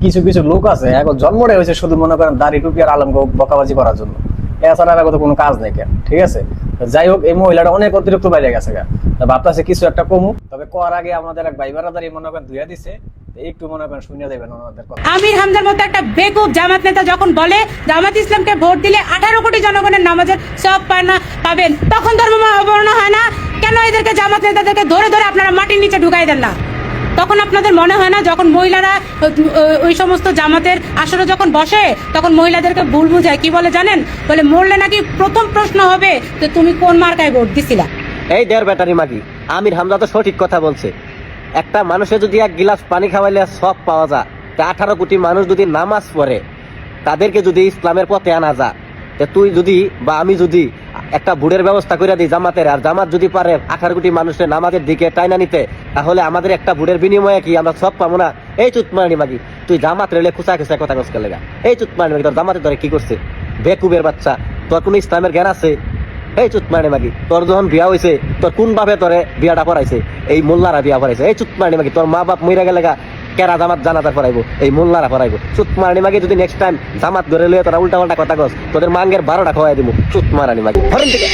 কিছু কিছু লোক আছে এখন জন্মটাই হয়েছে শুধু মনে করেন দাড়ি টুপি আর আলম বকাবাজি করার জন্য, এছাড়া আর কোনো কাজ নেই কেন। ঠিক আছে, যাই হোক এই মহিলাটা অনেক অতিরিক্ত বাইরে গেছে গা, ভাবতেছে কিছু একটা কমু। তবে করার আগে আমাদের এক ভাই বারাদারি মনে করেন ধুইয়া দিছে, একটু মনে করেন শুনিয়ে দেবেন ওনাদের কথা। আমির হামজার মতো একটা বেকুব জামাত নেতা যখন বলে জামাত ইসলামকে ভোট দিলে 18 কোটি জনগণের নামাজের সব পাবেন, তখন ধর্ম অবমাননা হয় না কেন? এদেরকে জামাত নেতাদেরকে ধরে ধরে আপনারা মাটির নিচে ঢুকাই দেন না? তখন আপনাদের মনে হয় না যখন মহিলারা ওই সমস্ত জামাতের আসরে যখন বসে তখন মহিলাদেরকে ভুল বুঝায়, কি বলে জানেন? বলে মরলে নাকি প্রথম প্রশ্ন হবে যে তুমি কোন মার্কায় ভোট দিছিলা। এই দেড় ব্যাটারি মাগি, আমির হামজা তো সঠিক কথা বলছে। একটা মানুষের যদি এক গিলাস পানি খাওয়াইলে সব পাওয়া যায়, 18 কোটি মানুষ যদি নামাজ পড়ে, তাদেরকে যদি ইসলামের পথে আনা যায়, তুই যদি বা আমি যদি একটা বুড়ের ব্যবস্থা করে দিই জামাতের, আর জামাত যদি পারে 18 কোটি মানুষের নামাজের দিকে টাইনা নিতে, তাহলে আমাদের একটা বুড়ের বিনিময়ে কি আমরা সব পাবো না? এই চুতমানি মাগি, তুই জামাত রেলে খুচা খুচা কথা কসকে লেগা। এই চুতমানি মাগি, তোর জামাতের ধরে কি করছে? বেকুবের বাচ্চা, তোর কোন ইসলামের জ্ঞান আছে? এই চুতমানি মাগি, তোর যখন বিয়া হয়েছে তোর কোন বাপে তোরে বিয়াটা পড়াইছে? এই মোল্লারা বিয়া পড়াইছে। এই চুতমানি মাগি, তোর মা বাপ মইরা গেলে কেরা জামাত জানাজা পড়াইবো? এই মোল্লারা পড়াইবো। চুতমারানি মাগি, যদি নেক্সট টাইম জামাত ধরে লইয়া তোরা উল্টা পাল্টা কথা কস, তোদের মাঙ্গের 12টা খাওয়াই দিব। চুতমারানি মাগি, ধরেন থেকে।